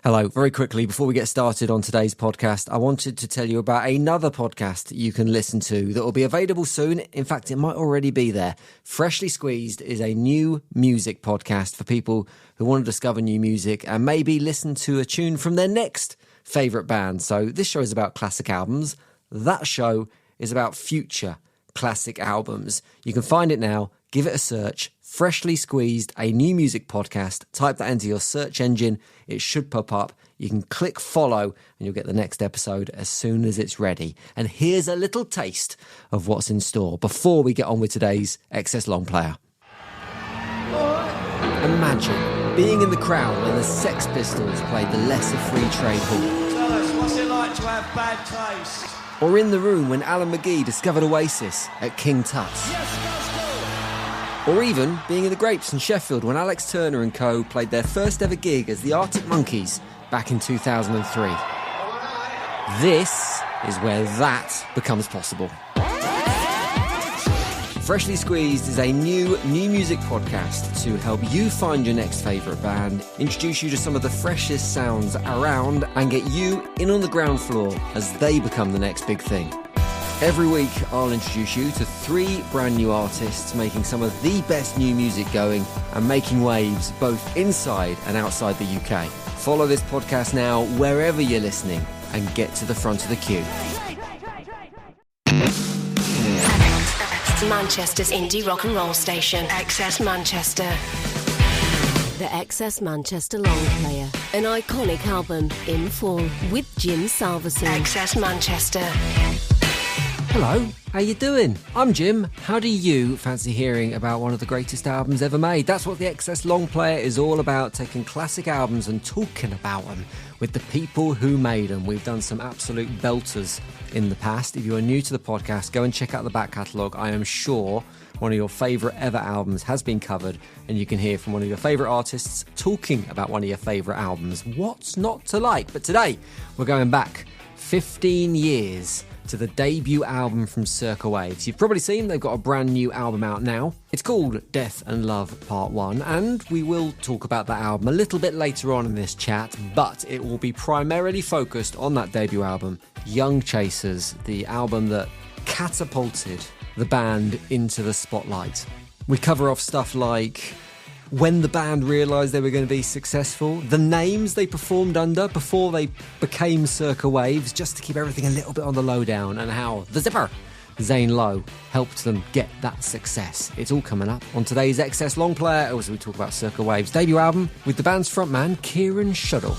Hello. Very quickly, before we get started on today's podcast, I wanted to tell you about another podcast you can listen to that will be available soon. In fact, it might already be there. Freshly Squeezed is a new music podcast for people who want to discover new music and maybe listen to a tune from their next favourite band. So this show is about classic albums. That show is about future classic albums. You can find it now. Give it a search. Freshly Squeezed, a new music podcast. Type that into your search engine. It should pop up. You can click follow and you'll get the next episode as soon as it's ready. And here's a little taste of what's in store before we get on with today's XS Long Player. Imagine being in the crowd when the Sex Pistols played the Lesser Free Trade Hall. Tell us, what's it like to have bad taste? Or in the room when Alan McGee discovered Oasis at King Tut's. Yes, let's go! Or even being in the Grapes in Sheffield when Alex Turner and co played their first ever gig as the Arctic Monkeys back in 2003. This is where that becomes possible. Freshly Squeezed is a new music podcast to help you find your next favourite band, introduce you to some of the freshest sounds around, and get you in on the ground floor as they become the next big thing. Every week, I'll introduce you to 3 brand new artists making some of the best new music going and making waves both inside and outside the UK. Follow this podcast now wherever you're listening and get to the front of the queue. Manchester's indie rock and roll station, XS Manchester. The XS Manchester Long Player, an iconic album in full with Jim Salveson. XS Manchester. Hello, how you doing? I'm Jim. How do you fancy hearing about one of the greatest albums ever made? That's what the XS Long Player is all about, taking classic albums and talking about them with the people who made them. We've done some absolute belters in the past. If you are new to the podcast, go and check out the back catalogue. I am sure one of your favourite ever albums has been covered, and you can hear from one of your favourite artists talking about one of your favourite albums. What's not to like? But today, we're going back 15 years to the debut album from Circa Waves. You've probably seen they've got a brand new album out now. It's called Death and Love Pt1, and we will talk about that album a little bit later on in this chat, but it will be primarily focused on that debut album, Young Chasers, the album that catapulted the band into the spotlight. We cover off stuff like when the band realised they were going to be successful, the names they performed under before they became Circa Waves, just to keep everything a little bit on the lowdown, and how the Zipper, Zane Lowe, helped them get that success. It's all coming up on today's XS Long Player, as we talk about Circa Waves' debut album with the band's frontman, Kieran Shudall.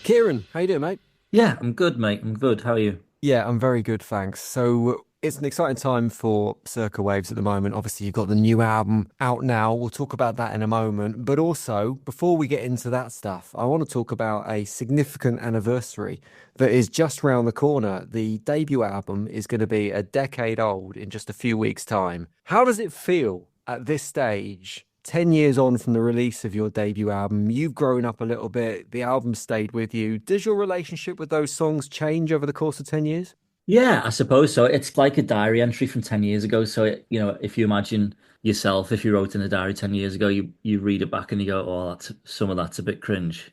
Kieran, how you doing, mate? Yeah, I'm good, mate. I'm good. How are you? Yeah, I'm very good, thanks. So it's an exciting time for Circa Waves at the moment. Obviously, you've got the new album out now. We'll talk about that in a moment. But also, before we get into that stuff, I want to talk about a significant anniversary that is just round the corner. The debut album is going to be a decade old in just a few weeks' time. How does it feel at this stage, 10 years on from the release of your debut album? You've grown up a little bit. The album stayed with you. Does your relationship with those songs change over the course of 10 years? Yeah, I suppose so. It's like a diary entry from 10 years ago. So, if you imagine yourself, if you wrote in a diary 10 years ago, you read it back and you go, oh, some of that's a bit cringe.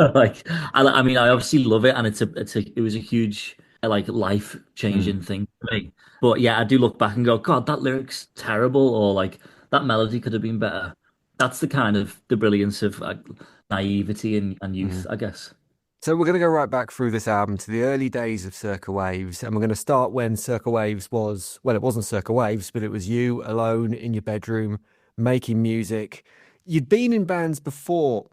I mean, I obviously love it, and it was a huge, life-changing thing for me. But yeah, I do look back and go, God, that lyric's terrible, or like that melody could have been better. That's the kind of the brilliance of naivety and youth, I guess. So we're going to go right back through this album to the early days of Circa Waves, and we're going to start when Circa Waves was, well, it wasn't Circa Waves, but it was you alone in your bedroom making music. You'd been in bands before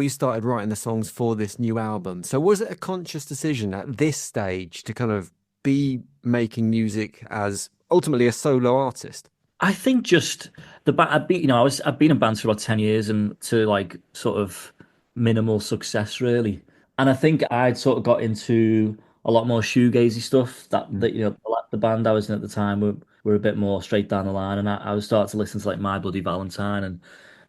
you started writing the songs for this new album. So was it a conscious decision at this stage to kind of be making music as ultimately a solo artist? I think just I've been in bands for about 10 years and to like sort of minimal success really. And I think I'd sort of got into a lot more shoegazy stuff that the band I was in at the time were a bit more straight down the line. And I was starting to listen to like My Bloody Valentine and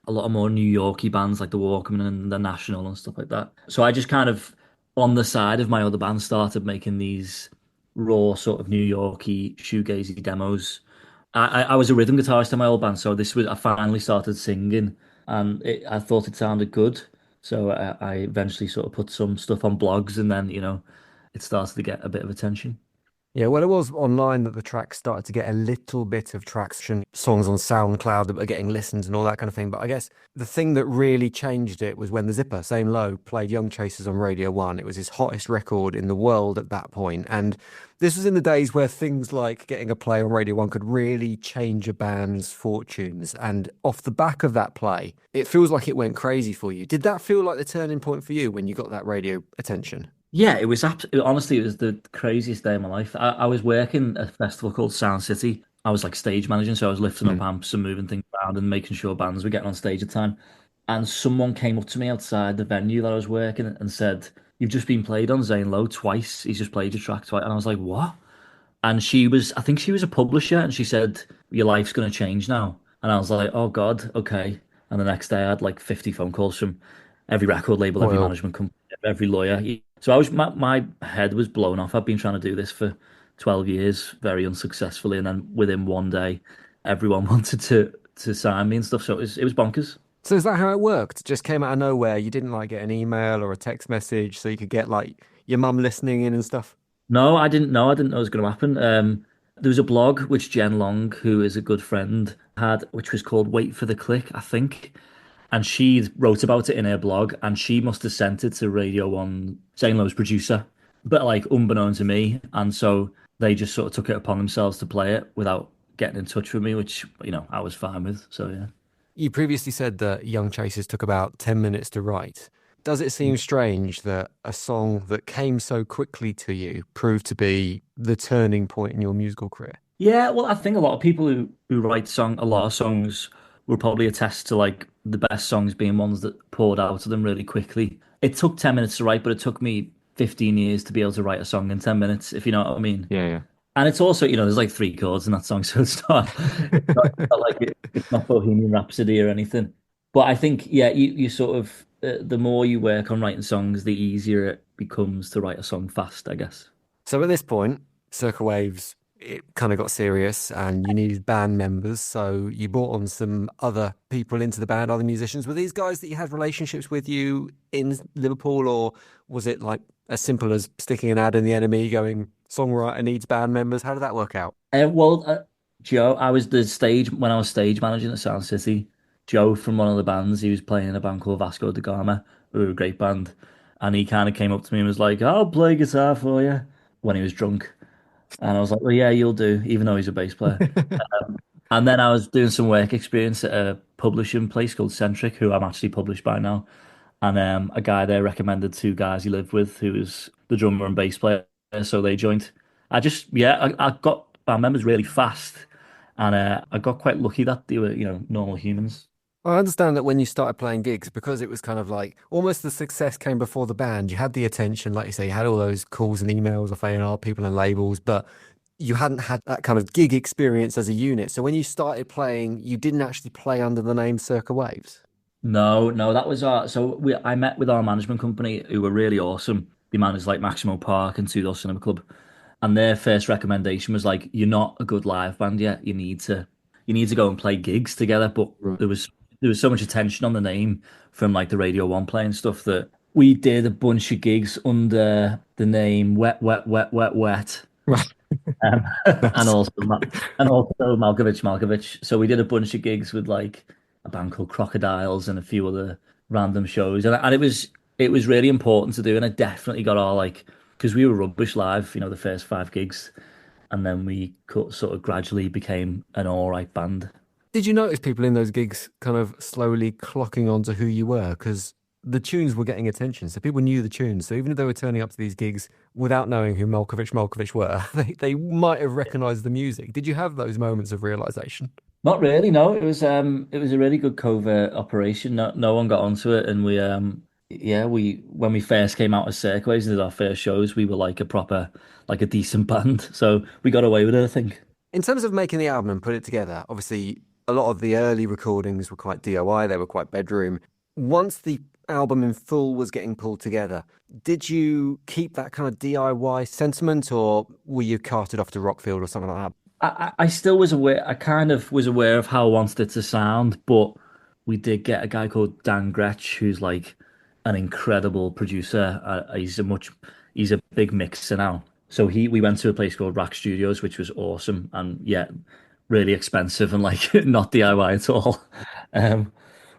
a lot of more New Yorky bands like the Walkmen and the National and stuff like that. So I just kind of, on the side of my other band, started making these raw sort of New Yorky shoegazy demos. I was a rhythm guitarist in my old band, so I finally started singing and I thought it sounded good. So I eventually sort of put some stuff on blogs, and then it started to get a bit of attention. Yeah, well, it was online that the track started to get a little bit of traction, songs on SoundCloud that were getting listens and all that kind of thing. But I guess the thing that really changed it was when the Zipper, Same Low, played Young Chasers on Radio 1. It was his hottest record in the world at that point. And this was in the days where things like getting a play on Radio 1 could really change a band's fortunes. And off the back of that play, it feels like it went crazy for you. Did that feel like the turning point for you when you got that radio attention? Yeah, it was honestly, it was the craziest day of my life. I was working at a festival called Sound City. I was like stage managing, so I was lifting up amps and moving things around and making sure bands were getting on stage at time. And someone came up to me outside the venue that I was working at and said, "You've just been played on Zane Lowe twice. He's just played your track twice." And I was like, "What?" And I think she was a publisher, and she said, "Your life's going to change now." And I was like, "Oh God, okay." And the next day, I had like 50 phone calls from every record label, every Well, management company, every lawyer. So my head was blown off. I've been trying to do this for 12 years, very unsuccessfully, and then within one day, everyone wanted to sign me and stuff. So it was bonkers. so is that how it worked? It just came out of nowhere. You didn't like get an email or a text message so you could get like your mum listening in and stuff? No, I didn't know. I didn't know it was going to happen. There was a blog which Jen Long, who is a good friend, had, which was called Wait for the Click, I think. And she wrote about it in her blog, and she must have sent it to Radio 1, Zane Lowe's producer, but like unbeknown to me. And so they just sort of took it upon themselves to play it without getting in touch with me, which, I was fine with. So yeah. You previously said that Young Chasers took about 10 minutes to write. Does it seem strange that a song that came so quickly to you proved to be the turning point in your musical career? Yeah, well, I think a lot of people who write a lot of songs will probably attest to like the best songs being ones that poured out of them really quickly. It took 10 minutes to write, but it took me 15 years to be able to write a song in 10 minutes, if you know what I mean. Yeah, And it's also, there's like three chords in that song, so it's not like it's not Bohemian Rhapsody or anything. But I think, yeah, you sort of, the more you work on writing songs, the easier it becomes to write a song fast, I guess. So at this point, Circa Waves, it kind of got serious and you needed band members. So you brought on some other people into the band, other musicians. Were these guys that you had relationships with you in Liverpool, or was it like as simple as sticking an ad in the Enemy going, songwriter needs band members? How did that work out? Joe, when I was stage managing at Sound City, Joe from one of the bands, he was playing in a band called Vasco da Gama, who were a great band. And he kind of came up to me and was like, "I'll play guitar for you," when he was drunk. And I was like, "Well, yeah, you'll do," even though he's a bass player. And then I was doing some work experience at a publishing place called Centric, who I'm actually published by now. And a guy there recommended two guys he lived with, who was the drummer and bass player. So they joined. I got band members really fast. And I got quite lucky that they were, normal humans. I understand that when you started playing gigs, because it was kind of like almost the success came before the band, you had the attention, like you say, you had all those calls and emails of A&R people and labels, but you hadn't had that kind of gig experience as a unit. So when you started playing, you didn't actually play under the name Circa Waves. No, no, that was I met with our management company who were really awesome. They managed like Maximo Park and Two Door Cinema Club. And their first recommendation was like, "You're not a good live band yet. You need to go and play gigs together." But Right. there was so much attention on the name from like the Radio 1 playing stuff that we did a bunch of gigs under the name Wet, Wet, Wet, Wet, Wet. Right. Um, and Nice. also and also Malkovich Malkovich. So we did a bunch of gigs with like a band called Crocodiles and a few other random shows, and it was really important to do, and I definitely got our like because we were rubbish live, the first five gigs, and then we sort of gradually became an all right band. Did you notice people in those gigs kind of slowly clocking onto who you were? Because the tunes were getting attention. So people knew the tunes. So even if they were turning up to these gigs without knowing who Malkovich were, they might have recognized the music. Did you have those moments of realization? Not really, no. It was a really good covert operation. No one got onto it, and we when we first came out as Circa Waves and did our first shows, we were like a decent band. So we got away with it, I think. In terms of making the album and put it together, obviously a lot of the early recordings were quite DIY, they were quite bedroom. Once the album in full was getting pulled together, did you keep that kind of DIY sentiment or were you carted off to Rockfield or something like that? I still was aware. I kind of was aware of how I wanted it to sound, but we did get a guy called Dan Gretsch, who's like an incredible producer. He's a big mixer now. So we went to a place called Rack Studios, which was awesome, and yeah, really expensive and like not DIY at all. Um,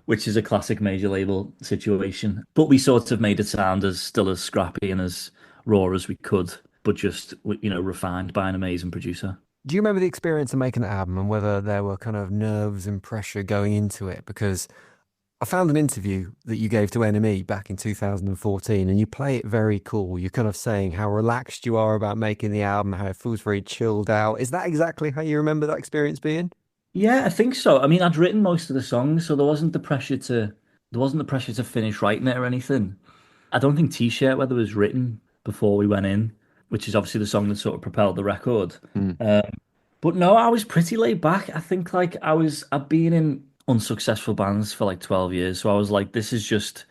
which is a classic major label situation. But we sort of made it sound as still as scrappy and as raw as we could, but just refined by an amazing producer. Do you remember the experience of making the album and whether there were kind of nerves and pressure going into it? Because I found an interview that you gave to NME back in 2014, and you play it very cool. You're kind of saying how relaxed you are about making the album, how it feels very chilled out. Is that exactly how you remember that experience being? Yeah, I think so. I mean, I'd written most of the songs, so there wasn't the pressure to finish writing it or anything. I don't think T-shirt Weather was written before we went in, which is obviously the song that sort of propelled the record. Mm. Um, but no, I was pretty laid back. I think like I've been in unsuccessful bands for like 12 years, so I was like, this is just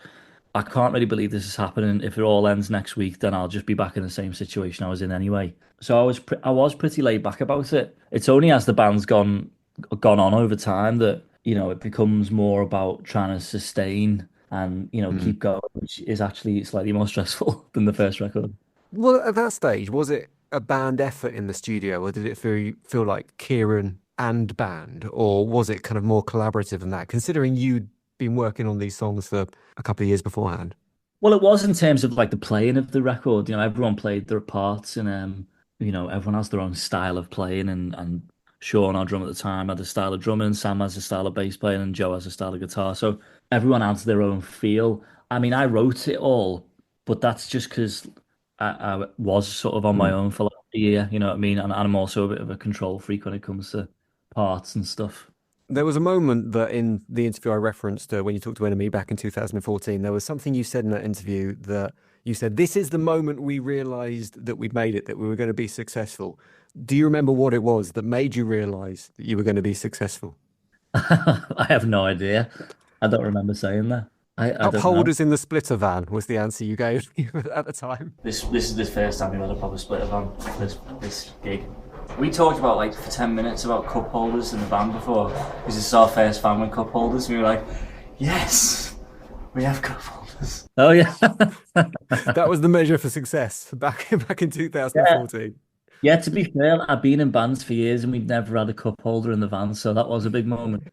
I can't really believe this is happening. If it all ends next week, then I'll just be back in the same situation I was in anyway. So I was pretty laid back about it. It's only as the band's gone on over time that it becomes more about trying to sustain and Mm. keep going, which is actually slightly more stressful than the first record. Well, at that stage, was it a band effort in the studio, or did it feel like Kieran and band, or was it kind of more collaborative than that, considering you'd been working on these songs for a couple of years beforehand? Well, it was in terms of like the playing of the record. Everyone played their parts, and everyone has their own style of playing. And Sean, our drummer at the time, had a style of drumming. Sam has a style of bass playing, and Joe has a style of guitar. So everyone adds their own feel. I mean, I wrote it all, but that's just because I was sort of on my Mm. own for like a year. You know what I mean? And I'm also a bit of a control freak when it comes to parts and stuff. There was a moment that in the interview I referenced when you talked to Enemy back in 2014, there was something you said in that interview that you said, "This is the moment we realized that we'd made it, that we were going to be successful." Do you remember what it was that made you realize that you were going to be successful? I have no idea. I don't remember saying that. I Cup don't know. holders in the splitter van was the answer you gave at the time. This is the first time we've had a proper split of on this gig. We talked about like for 10 minutes about cup holders in the band before, because this is our first fan with cup holders. And we were like, yes, we have cup holders. Oh yeah, That was the measure for success back in yeah, 2014. yeah. To be fair, I've been in bands for years and we've never had a cup holder in the van, so that was a big moment.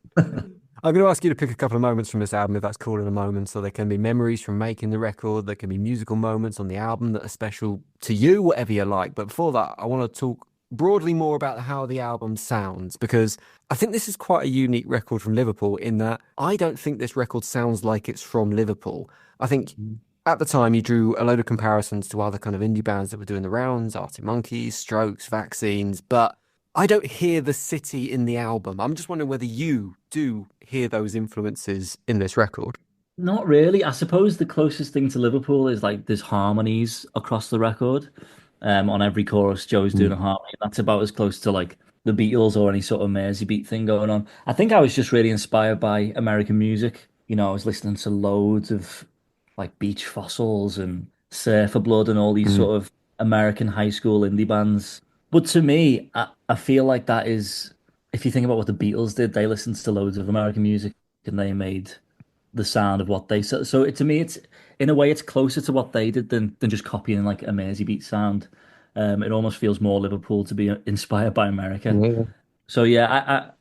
I'm going to ask you to pick a couple of moments from this album, if that's cool in a moment. So there can be memories from making the record, there can be musical moments on the album that are special to you, whatever you like. But before that, I want to talk broadly more about how the album sounds, because I think this is quite a unique record from Liverpool in that I don't think this record sounds like it's from Liverpool. I think at the time you drew a load of comparisons to other kind of indie bands that were doing the rounds, Arctic Monkeys, Strokes, Vaccines, but I don't hear the city in the album. I'm just wondering whether you do hear those influences in this record. Not really. I suppose the closest thing to Liverpool is like there's harmonies across the record. On every chorus, Joe's doing a Mm. harmony. That's about as close to like the Beatles or any sort of Mersey beat thing going on. I think I was just really inspired by American music. I was listening to loads of like Beach Fossils and Surfer Blood and all these Mm. sort of American high school indie bands. But to me, I feel like that is, if you think about what the Beatles did, they listened to loads of American music and they made the sound of what they said. So to me, it's in a way it's closer to what they did than just copying like a Mersey beat sound. It almost feels more Liverpool to be inspired by America. Yeah. So yeah,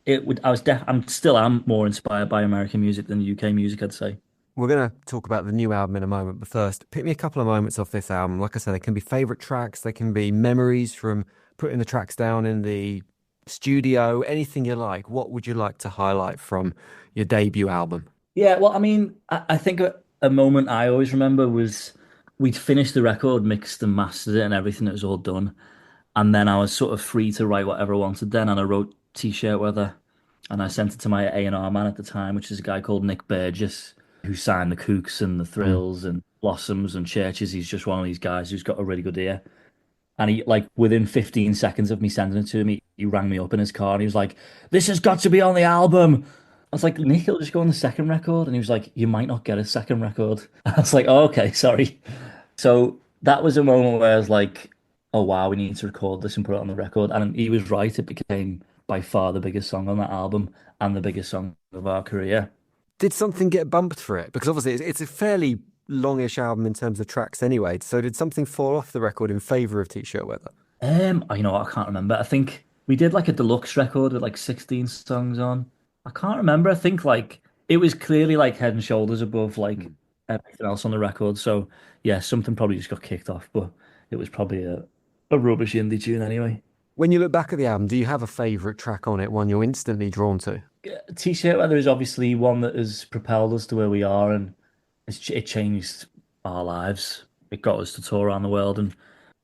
I'm still am more inspired by American music than UK music, I'd say. We're going to talk about the new album in a moment, but first, pick me a couple of moments off this album. Like I said, they can be favorite tracks, they can be memories from putting the tracks down in the studio, anything you like. What would you like to highlight from your debut album? Yeah, well, I mean, I think a moment I always remember was we'd finished the record, mixed and mastered it, and everything that was all done. And then I was sort of free to write whatever I wanted then, and I wrote T-shirt weather, and I sent it to my A&R man at the time, which is a guy called Nick Burgess, who signed the Kooks and the Mm. Thrills and Blossoms and Churches. He's just one of these guys who's got a really good ear. And he, like, within 15 seconds of me sending it to him, he rang me up in his car and he was like, "This has got to be on the album." I was like, "Nick, it'll just go on the second record." And he was like, "You might not get a second record." I was like, "Oh, okay, sorry." So that was a moment where I was like, "Oh wow, we need to record this and put it on the record." And he was right; it became by far the biggest song on that album and the biggest song of our career. Did something get bumped for it? Because obviously it's a fairly longish album in terms of tracks anyway. So did something fall off the record in favor of T-shirt weather? You know what, I can't remember. I think we did like a deluxe record with like 16 songs on. I can't remember. I think like it was clearly like head and shoulders above like everything else on the record. So yeah, something probably just got kicked off, but it was probably a rubbish indie tune anyway. When you look back at the album, do you have a favorite track on it, one you're instantly drawn to? T-shirt weather is obviously one that has propelled us to where we are, and it changed our lives. It got us to tour around the world, and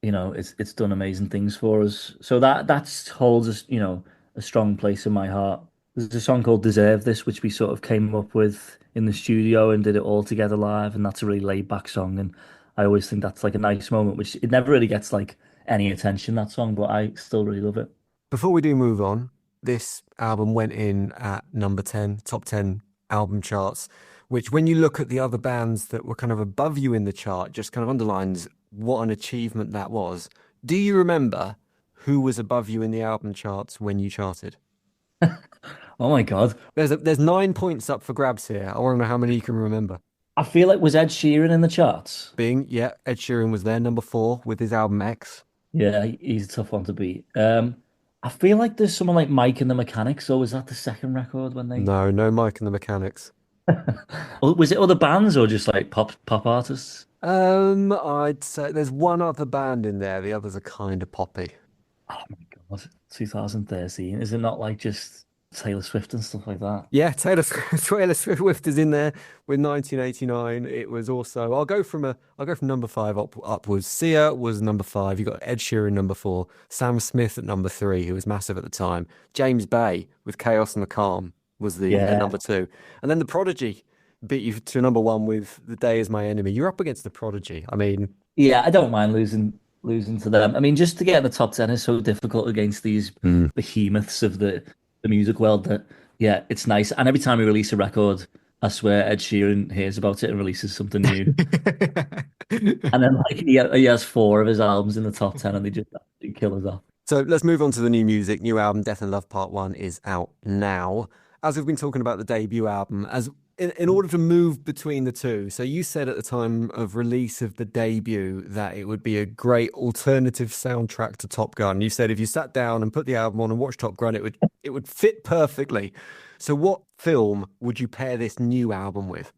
it's done amazing things for us. So that holds us, a strong place in my heart. There's a song called "Deserve This," which we sort of came up with in the studio and did it all together live, and that's a really laid back song. And I always think that's like a nice moment, which it never really gets like any attention, that song, but I still really love it. Before we do move on, this album went in at number 10, top 10 album charts, which when you look at the other bands that were kind of above you in the chart, just kind of underlines what an achievement that was. Do you remember who was above you in the album charts when you charted? Oh my God. There's 9 points up for grabs here. I want to know how many you can remember. I feel like was Ed Sheeran in the charts? Being, yeah, Ed Sheeran was there, number 4 with his album X. Yeah, he's a tough one to beat. I feel like there's someone like Mike and the Mechanics, or was that the second record when they No, no Mike and the Mechanics. or was it other bands or just like pop artists? I'd say there's one other band in there. The others are kind of poppy. Oh my God, 2013. Is it not like just Taylor Swift and stuff like that? Yeah, Taylor Swift is in there with 1989. It was also I'll go from number 5 upwards. Sia was number 5. You got Ed Sheeran number 4, Sam Smith at number 3, who was massive at the time. James Bay with Chaos and the Calm was the Yeah. number 2, and then the Prodigy beat you to number 1 with The Day Is My Enemy. You're up against the Prodigy. I mean, Yeah, I don't mind losing to them. I mean, just to get in the top 10 is so difficult against these behemoths of the music world that yeah, it's nice. And every time we release a record, I swear Ed Sheeran hears about it and releases something new. And then like he has 4 of his albums in the top 10 and they just absolutely kill us off. So let's move on to the new music. New album, Death and Love Part 1, is out now. As we've been talking about the debut album, as in order to move between the two, so you said at the time of release of the debut that it would be a great alternative soundtrack to Top Gun. You said if you sat down and put the album on and watched Top Gun, it would fit perfectly. So what film would you pair this new album with?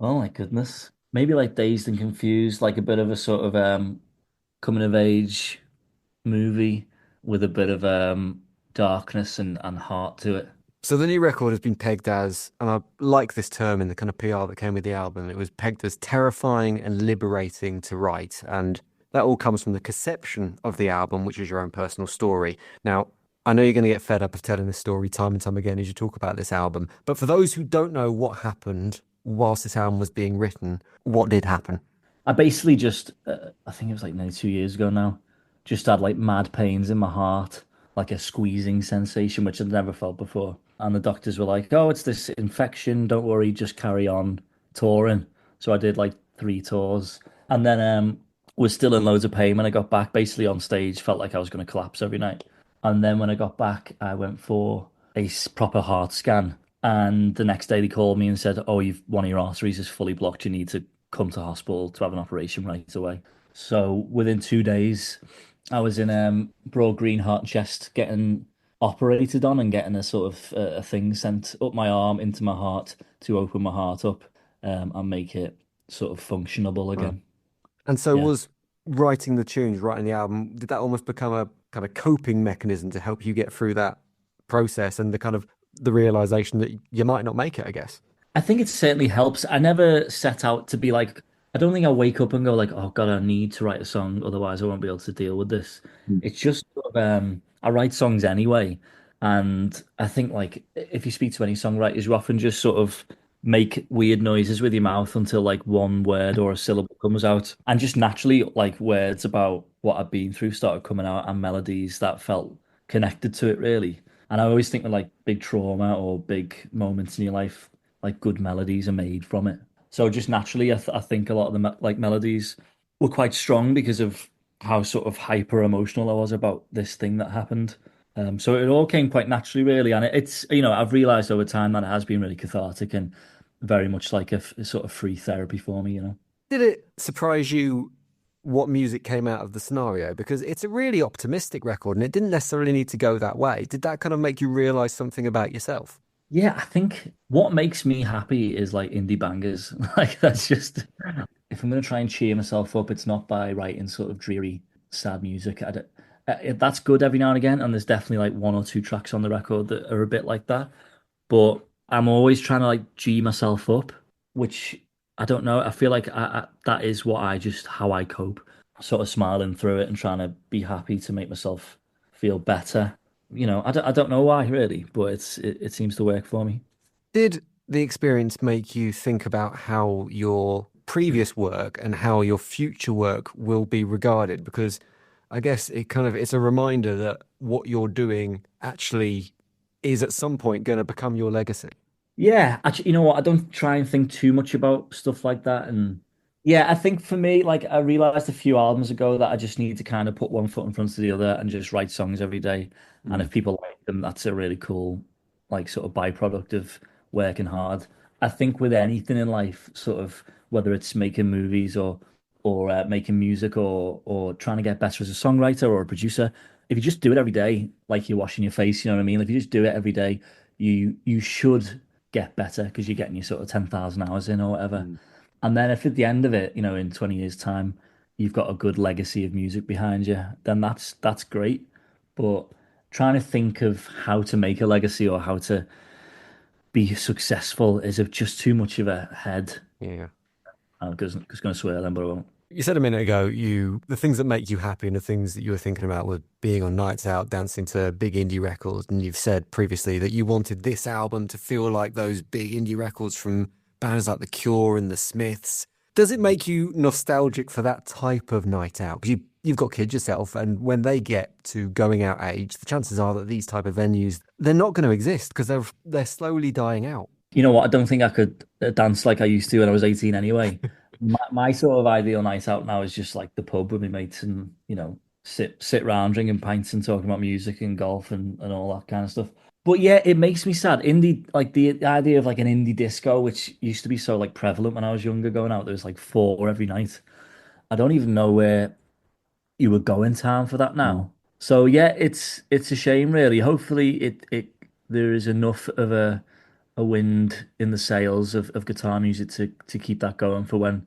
Oh my goodness. Maybe like Dazed and Confused, like a bit of a sort of coming of age movie with a bit of darkness and heart to it. So the new record has been pegged as, and I like this term in the kind of PR that came with the album, it was pegged as terrifying and liberating to write. And that all comes from the conception of the album, which is your own personal story. Now, I know you're going to get fed up of telling this story time and time again as you talk about this album, but for those who don't know what happened whilst this album was being written, what did happen? I basically just, I think it was like nearly 2 years ago now, just had like mad pains in my heart, like a squeezing sensation, which I'd never felt before. And the doctors were like, oh, it's this infection. Don't worry, just carry on touring. So I did like 3 tours and then was still in loads of pain when I got back, basically on stage, felt like I was going to collapse every night. And then when I got back, I went for a proper heart scan. And the next day they called me and said, oh, one of your arteries is fully blocked. You need to come to hospital to have an operation right away. So within 2 days, I was in Broad Green Heart and Chest getting operated on and getting a sort of a thing sent up my arm into my heart to open my heart up and make it sort of functionable again. And so Yeah. was writing the tunes, writing the album, did that almost become a kind of coping mechanism to help you get through that process and the kind of the realization that you might not make it, I guess? I think it certainly helps. I never set out to be like, I don't think I wake up and go like, oh God, I need to write a song, otherwise I won't be able to deal with this. It's just sort of, I write songs anyway. And I think like if you speak to any songwriters, you often just sort of make weird noises with your mouth until like one word or a syllable comes out. And just naturally like words about what I've been through started coming out and melodies that felt connected to it really. And I always think of like big trauma or big moments in your life, like good melodies are made from it. So just naturally, I think a lot of the like melodies were quite strong because of how sort of hyper emotional I was about this thing that happened. So it all came quite naturally, really. And it's, I've realized over time that it has been really cathartic. And very much like a sort of free therapy for me, you know. Did it surprise you what music came out of the scenario? Because it's a really optimistic record and it didn't necessarily need to go that way. Did that kind of make you realize something about yourself? Yeah, I think what makes me happy is like indie bangers. Like that's just if I'm gonna try and cheer myself up, it's not by writing sort of dreary, sad music. That's good every now and again, and there's definitely like one or two tracks on the record that are a bit like that. But I'm always trying to like G myself up, which I don't know. I feel like that is what I just how I cope, sort of smiling through it and trying to be happy to make myself feel better. You know, I don't know why really, but it seems to work for me. Did the experience make you think about how your previous work and how your future work will be regarded? Because I guess it's a reminder that what you're doing actually is at some point going to become your legacy. Yeah, actually, you know what? I don't try and think too much about stuff like that. And yeah, I think for me, like I realized a few albums ago that I just need to kind of put one foot in front of the other and just write songs every day. And if people like them, that's a really cool, like sort of byproduct of working hard. I think with anything in life, sort of whether it's making movies or making music or trying to get better as a songwriter or a producer, if you just do it every day, like you're washing your face, you know what I mean? If you just do it every day, you should get better because you're getting your sort of 10,000 hours in or whatever. And then if at the end of it, you know, in 20 years' time, you've got a good legacy of music behind you, then that's great. But trying to think of how to make a legacy or how to be successful is just too much of a head. Yeah. I'm just going to swear then, but I won't. You said a minute ago, the things that make you happy and the things that you were thinking about were being on nights out, dancing to big indie records. And you've said previously that you wanted this album to feel like those big indie records from bands like The Cure and The Smiths. Does it make you nostalgic for that type of night out? Because you've got kids yourself, and when they get to going out age, the chances are that these type of venues, they're not going to exist because they're slowly dying out. You know what? I don't think I could dance like I used to when I was 18 anyway. My sort of ideal night out now is just like the pub with my mates and, you know, sit around drinking pints and talking about music and golf and all that kind of stuff. But yeah, it makes me sad. Indie, like the idea of like an indie disco, which used to be so like prevalent when I was younger going out, there was like four every night. I don't even know where you would go in town for that now. So yeah, it's a shame really. Hopefully it there is enough of a wind in the sails of guitar music to keep that going for when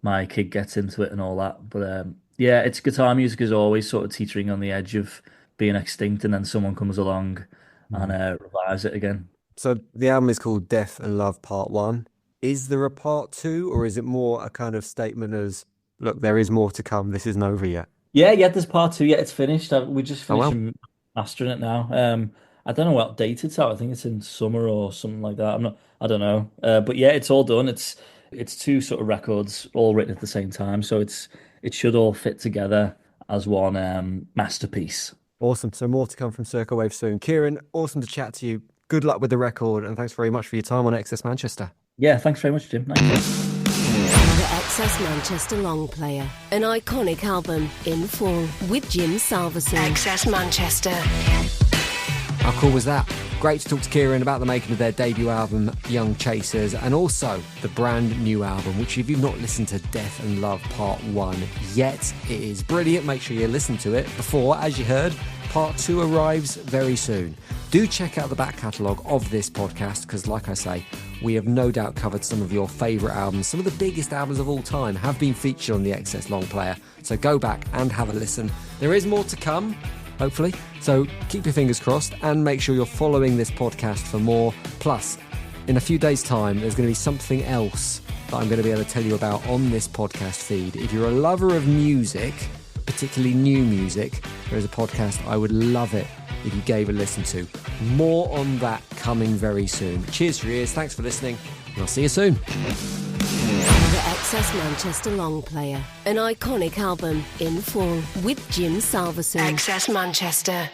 my kid gets into it and all that. But yeah, it's guitar music is always sort of teetering on the edge of being extinct, and then someone comes along and revives it again. So the album is called Death and Love Part 1. Is there a part 2, or is it more a kind of statement as, look, there is more to come, this isn't over yet? Yeah, there's part two. Yeah, it's finished. We just Oh, finished well. mastering it now. I don't know what date it's out. I think it's in summer or something like that. I don't know. But yeah, it's all done. It's two sort of records all written at the same time, so it should all fit together as one masterpiece. Awesome. So more to come from Circa Waves soon. Kieran, awesome to chat to you. Good luck with the record, and thanks very much for your time on Excess Manchester. Yeah, thanks very much, Jim. Nice. The Excess Manchester Long Player, an iconic album in full with Jim Salveson. Excess Manchester. How cool was that? Great to talk to Kieran about the making of their debut album, Young Chasers, and also the brand new album, which if you've not listened to Death and Love Part 1 yet, it is brilliant. Make sure you listen to it before, as you heard, Part 2 arrives very soon. Do check out the back catalogue of this podcast because, like I say, we have no doubt covered some of your favourite albums. Some of the biggest albums of all time have been featured on the Excess Long Player, so go back and have a listen. There is more to come, hopefully, so keep your fingers crossed and make sure you're following this podcast for more. Plus, in a few days' time, there's going to be something else that I'm going to be able to tell you about on this podcast feed. If you're a lover of music, particularly new music, there is a podcast I would love it if you gave a listen to. More on that coming very soon. Cheers for your ears, thanks for listening, and I'll see you soon. The Excess Manchester Long Player, an iconic album in full with Jim Salveson. Excess Manchester.